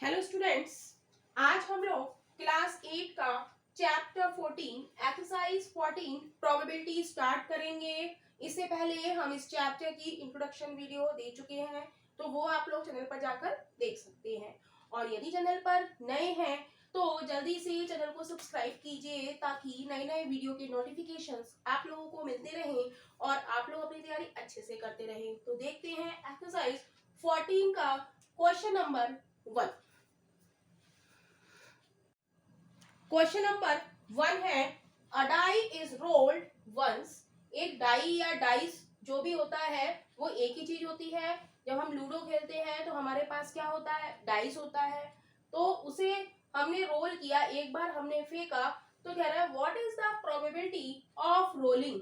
Hello students, आज हम लोग क्लास 8 का चैप्टर 14 एक्सरसाइज 14 प्रोबेबिलिटी स्टार्ट करेंगे। इससे पहले हम इस चैप्टर की इंट्रोडक्शन वीडियो दे चुके हैं, तो वो आप लोग चैनल पर जाकर देख सकते हैं। और यदि चैनल पर नए हैं तो जल्दी से चैनल को सब्सक्राइब कीजिए ताकि नए नए वीडियो के नोटिफिकेशंस आप लोगों को मिलते रहें और आप लोग अपनी तैयारी अच्छे से करते रहें। तो देखते हैं एक्सरसाइज 14 का क्वेश्चन नंबर 1। क्वेश्चन नंबर 1 है अ डाई इज रोल्ड वंस। एक डाई या डाइस जो भी होता है वो एक ही चीज होती है। जब हम लूडो खेलते हैं तो हमारे पास क्या होता है, डाइस होता है। तो उसे हमने रोल किया, एक बार हमने फेंका, तो कह रहा है what is the probability of rolling.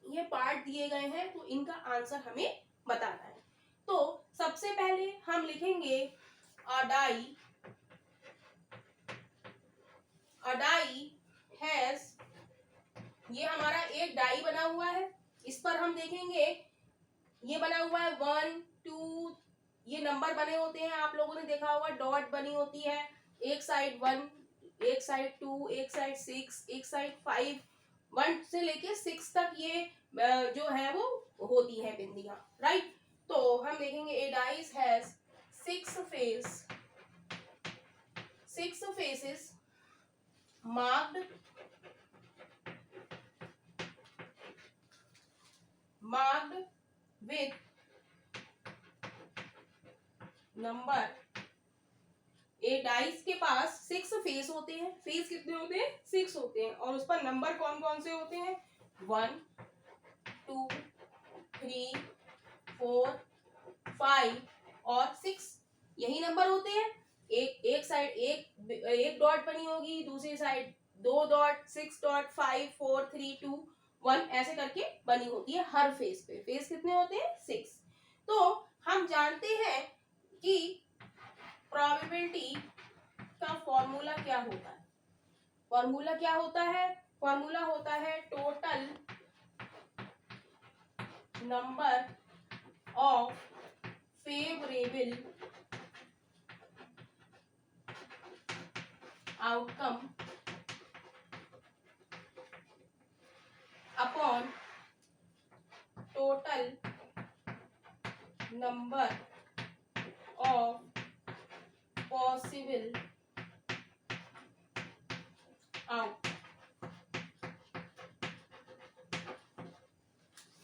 ये पार्ट दिए गए हैं तो इनका आंसर हमें बताना है। तो सबसे पहले हम लिखेंगे अ डाई हैज, ये हमारा एक डाई बना हुआ है। इस पर हम देखेंगे ये बना हुआ है 1 2, ये नंबर बने होते हैं, आप लोगों ने देखा होगा, डॉट बनी होती है। एक साइड 1, एक साइड 2, एक साइड 6, एक साइड 5, 1 से लेके 6 तक ये जो है वो होती है बिंदियां, राइट। तो हम देखेंगे a dice has 6 faces marked with number। A dice के पास 6 फेस होते हैं। फेस कितने होते हैं? 6 होते हैं। और उस पर नंबर कौन कौन से होते हैं? 1 2 3 4 5 और 6, यही नंबर होते हैं। एक साइड एक डॉट बनी होगी, दूसरी साइड 2 डॉट, 6 डॉट, 5 4 3 2 1 ऐसे करके बनी होती है हर फेस पे। फेस कितने होते हैं? 6। तो हम जानते हैं कि प्रोबेबिलिटी का फॉर्मूला क्या होता है। फॉर्मूला क्या होता है? फॉर्मूला होता है total number of favourable outcome upon total number of possible out,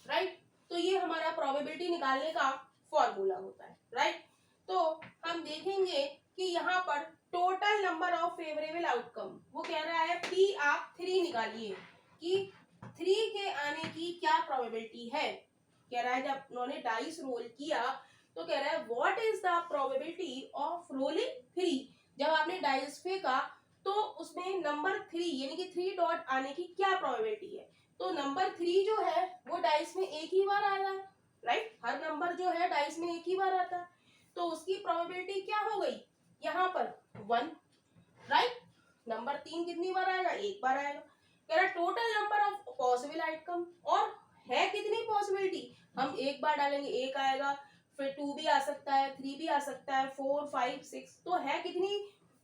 right. तो ये हमारा प्रोबेबिलिटी निकालने का फॉर्मूला होता है, राइट। तो हम देखेंगे कि यहाँ पर total number of favourable outcome, वो कह रहा है पी आप 3 निकालिए कि 3 के आने की क्या प्रोबेबिलिटी है। कह रहा है जब उन्होंने डाइस रोल किया तो कह रहा है what is the probability of rolling 3। जब आपने डाइस फेंका तो उसमें नंबर 3 यानी कि 3 डॉट आने की क्या प्रोबेबिलिटी है। तो नंबर 3 जो है वो डाइस में एक ही बार आया है, राइट। हर नंबर जो है डाइस में एक ही बार आता है, तो उसकी प्रोबेबिलिटी क्या हो गई यहाँ पर 1, राइट। नंबर 3 कितनी बार आएगा? एक बार आएगा। कह रहा total number of possible outcome, और है कितनी पॉसिबिलिटी, हम एक बार डालेंगे एक आएगा, फिर 2 भी आ सकता है, 3 भी आ सकता है, 4 5 6, तो है कितनी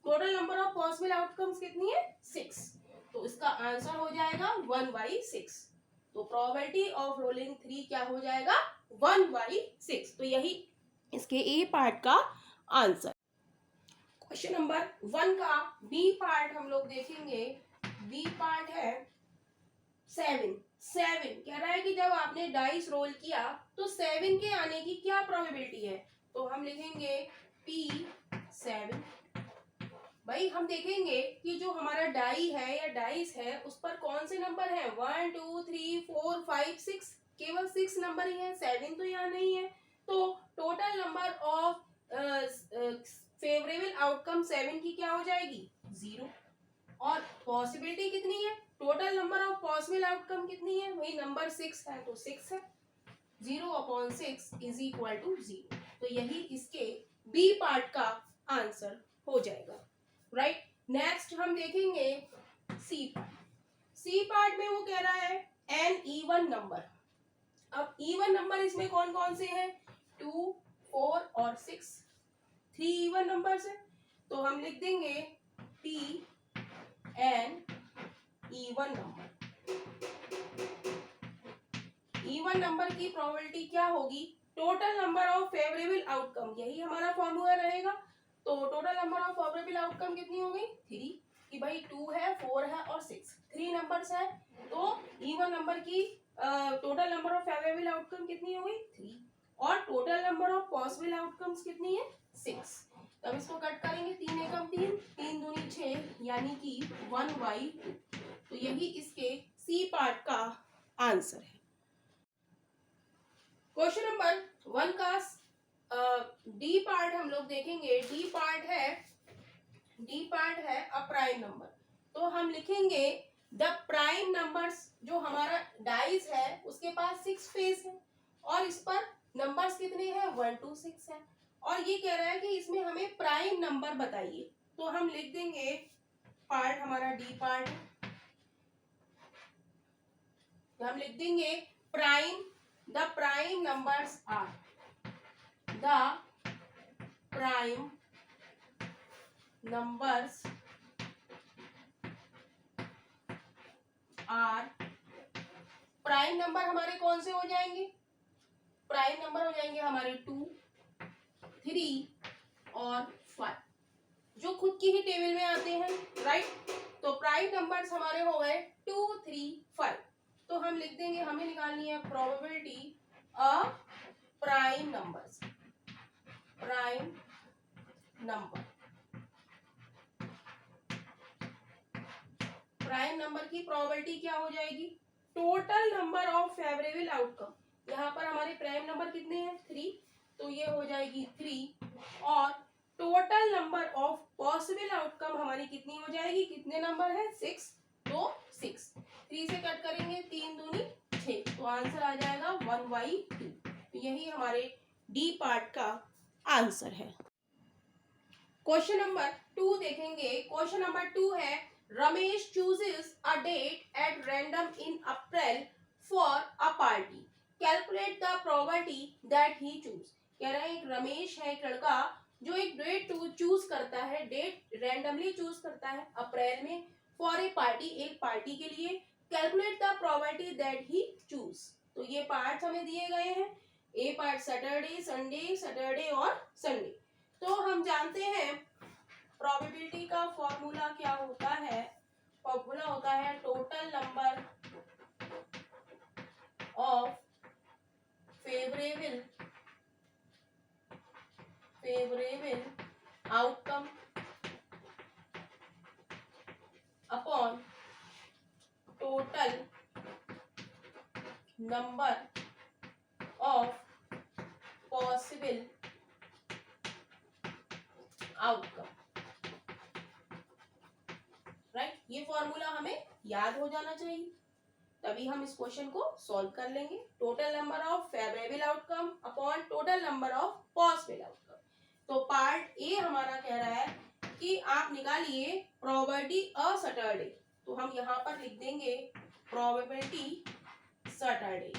total number of possible outcomes कितनी है? 6। तो इसका आंसर हो जाएगा 1/6। तो प्रोबेबिलिटी ऑफ रोलिंग 3 क्या हो जाएगा? 1/6। तो यही इसके ए पार्ट का आंसर। क्वेश्चन नंबर 1 का बी पार्ट हम लोग देखेंगे। बी पार्ट है 7। कह रहा है कि जब आपने डाइस रोल किया तो 7 के आने की क्या प्रोबेबिलिटी है। तो हम लिखेंगे P7। भाई हम देखेंगे कि जो हमारा डाई है या डाइस है उस पर कौन से नंबर है, 1 2 3 4 5 6, केवल 6 नंबर ही है, 7 तो यहाँ नहीं है। तो total number of favourable outcome 7 की क्या हो जाएगी? 0। और पॉसिबिलिटी कितनी है? Total number of possible outcome कितनी है? वही नंबर 6 है तो 6 है। 0/6 इज इक्वल टू 0। तो यही इसके बी पार्ट का आंसर हो जाएगा, राइट। नेक्स्ट हम देखेंगे सी पार्ट। सी पार्ट में वो कह रहा है एन इवन नंबर। अब इवन नंबर इसमें कौन कौन से हैं? 2 4 और 6, 3 इवन नंबर्स है। तो हम लिख देंगे P an even number. Even number की प्रोबेबिलिटी क्या होगी? Total number of favourable outcome, यही हमारा फॉर्मूला रहेगा। तो total number of favourable outcome कितनी हो गई? 3, कि भाई 2 है, 4 है और 6, 3 नंबर्स है। तो इवन नंबर की total number of favourable outcome कितनी हो गई? 3, और total number of possible outcomes कितनी है? 6। तब इसको कट करेंगे, 3 एकम 3, 3 दूनी 6, यानी कि 1/2। तो यही इसके सी पार्ट का आंसर है। क्वेश्चन नंबर 1 का डी पार्ट हम लोग देखेंगे। डी पार्ट है अ प्राइम नंबर। तो हम लिखेंगे द प्राइम नंबर्स, जो हमारा डाइस है उसके पास 6 फेस है और इस पर नंबर्स कितने हैं? 1 to 6 है। और ये कह रहा है कि इसमें हमें प्राइम नंबर बताइए। तो हम लिख देंगे पार्ट हमारा डी पार्ट, हम लिख देंगे prime, the prime numbers are, the prime numbers are. Prime number हमारे कौन से हो जाएंगे? प्राइम नंबर हो जाएंगे हमारे 2, 3 और 5, जो खुद की ही टेबल में आते हैं, राइट। तो प्राइम नंबर्स हमारे हो गए 2, 3, 5। तो हम लिख देंगे, हमें निकालनी है probability a prime numbers, prime number. Prime number की प्रोबेबिलिटी क्या हो जाएगी? Total number of favourable outcome. यहाँ पर हमारे प्राइम नंबर कितने हैं? 3, तो ये हो जाएगी 3। और total number of possible outcome हमारी कितनी हो जाएगी? कितने नंबर है? 6, तो 6। 3 से कट करेंगे, 3 दूनी 6, तो आंसर आ जाएगा 1/2। तो यही हमारे डी पार्ट का आंसर है। क्वेश्चन नंबर 2 देखेंगे। क्वेश्चन नंबर 2 है Ramesh chooses a date at random in April for a party, calculate the probability that he choose. कह रहा है एक रमेश है, एक लड़का जो एक डेट चूज करता है, डेट रैंडमली चूज करता है अप्रैल में फॉर ए पार्टी, एक पार्टी के लिए। Calculate the probability that he choose. तो ये पार्ट्स हमें दिए गए हैं। ए पार्ट सैटरडे, संडे, सैटरडे और संडे। तो हम जानते हैं प्रोबेबिलिटी का फॉर्मूला क्या होता है? फॉर्मूला होता है total number of favourable outcome upon total number of possible outcome, right. ये फॉर्मूला हमें याद हो जाना चाहिए, तभी हम इस क्वेश्चन को सॉल्व कर लेंगे। Total number of favourable outcome upon total number of possible outcome. तो पार्ट ए हमारा कह रहा है कि आप निकालिए प्रोबेबिलिटी अ सैटरडे। तो हम यहाँ पर लिख देंगे प्रोबेबिलिटी सैटरडे।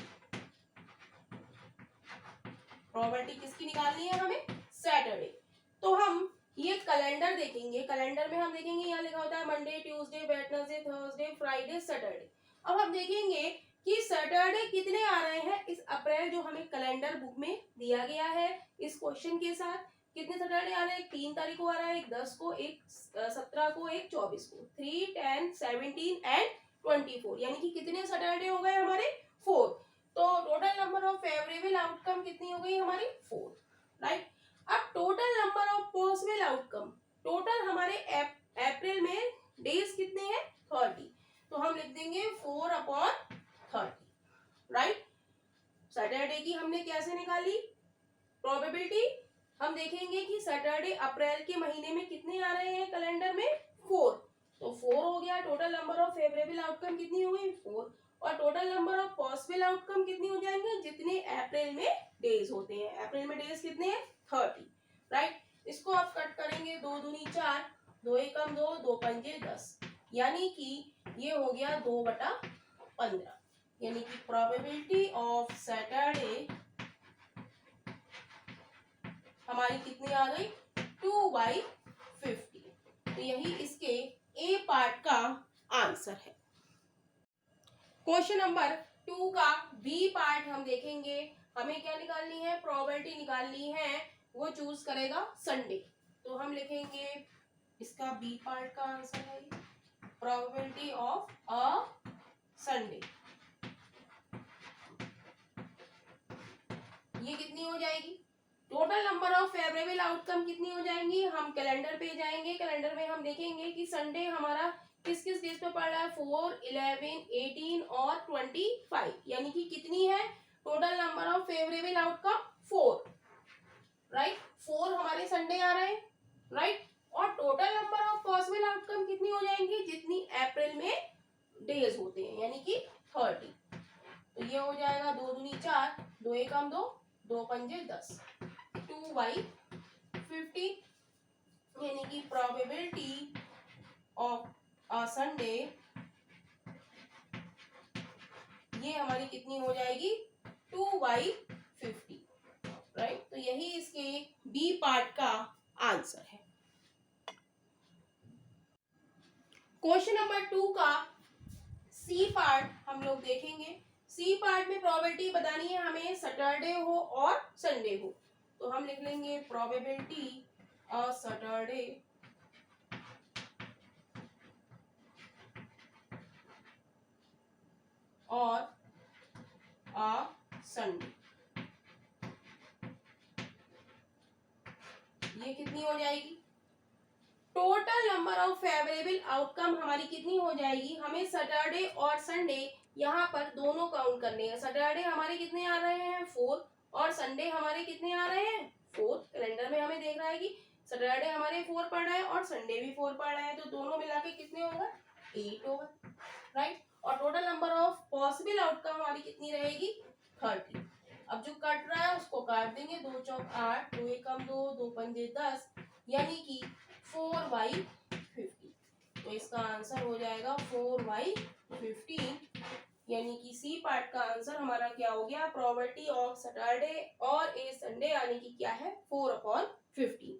प्रोबेबिलिटी किसकी निकालनी है हमें? सैटरडे। तो हम ये कैलेंडर देखेंगे। कैलेंडर में हम देखेंगे यहाँ लिखा होता है Monday, Tuesday, Wednesday, Thursday, Friday, Saturday. अब हम देखेंगे कि सैटरडे कितने आ रहे हैं इस अप्रैल जो हमें कैलेंडर बुक में दिया गया है इस क्वेश्चन के साथ। कितने सैटरडे आ रहे हैं? एक 3 तारीख को आ रहा है, एक 10 को, एक 17 को, एक 24 को। 3, 10, 17 एंड 24, यानी कि कितने सैटरडे हो गए हमारे? 4। तो total number of favourable outcome कितनी हो गई हमारी? 4, राइट। अब total number of possible outcome, total हमारे अप्रैल में डेज कितने हैं? 30। तो हम लिख देंगे 4/30, राइट। सैटरडे की हमने कैसे निकाली प्रोबेबिलिटी? हम देखेंगे कि सैटरडे अप्रैल के महीने में कितने आ रहे हैं कैलेंडर में? 4। तो 4 हो गया। Total number of favourable outcome कितनी हो गई? 4। और total number of possible outcome कितनी हो जाएंगे? जितने अप्रैल में डेज होते हैं। अप्रैल में डेज कितने हैं? 30, राइट। इसको आप कट करेंगे, 2 दूनी 4, 2 एकम 2, 2 पंजे 10, यानी कि ये हो गया 2/15। यानी कि प्रोबेबिलिटी ऑफ सैटरडे हमारी कितनी आ गई? 2/50। पार्ट का आंसर है। क्वेश्चन नंबर 2 का बी पार्ट हम देखेंगे। हमें क्या निकालनी है, प्रोबेबिलिटी निकालनी है, वो चूज करेगा संडे। तो हम लिखेंगे इसका बी पार्ट का आंसर है प्रोबेबिलिटी ऑफ अ संडे। ये कितनी हो जाएगी, total number of favourable outcome कितनी हो जाएंगी। हम कैलेंडर पे जाएंगे, कैलेंडर में हम देखेंगे कि संडे हमारा किस किस डेज पे पड़ रहा है, 4, 11, 18 और 25, यानी कि कितनी है total number of favourable outcome 4, right. 4 हमारे संडे आ रहे हैं, राइट। और total number of possible outcome कितनी हो जाएंगी, जितनी अप्रैल में डेज होते हैं, यानी कि 30। तो ये हो जाएगा 2 दूनी 4, 2 एकम 2, 2 पंजे 10, 2/50, यानी कि प्रोबेबिलिटी ऑफ अ संडे ये हमारी कितनी हो जाएगी 2/50, राइट। तो यही इसके बी पार्ट का आंसर है। क्वेश्चन नंबर 2 का सी पार्ट हम लोग देखेंगे। सी पार्ट में प्रोबेबिलिटी बतानी है हमें, सैटरडे हो और संडे हो। तो हम लिख लेंगे प्रोबेबिलिटी अ सैटरडे और अ संडे। ये कितनी हो जाएगी, total number of favourable outcome हमारी कितनी हो जाएगी। हमें सैटरडे और संडे यहाँ पर दोनों काउंट करने हैं। सैटरडे हमारे कितने आ रहे हैं 4 और संडे हमारे कितने आ रहे हैं 4। कैलेंडर में हमें देख रहा है कि सैटरडे हमारे 4 पड़ रहा है और संडे भी 4 पड़ रहा है, तो दोनों मिला के कितने होगा 8 होगा, राइट। और total number of possible outcome हमारी कितनी रहेगी 30। अब जो कट रहा है उसको काट देंगे, 2 चौक 8, 2 एकम 2, 2 पंजे 10, यानी कि 4/50। तो इसका आंसर हो जाएगा 4/15, यानी कि सी पार्ट का आंसर हमारा क्या हो गया, प्रोबेबिलिटी ऑफ सैटरडे और ए संडे, यानी कि क्या है 4/15।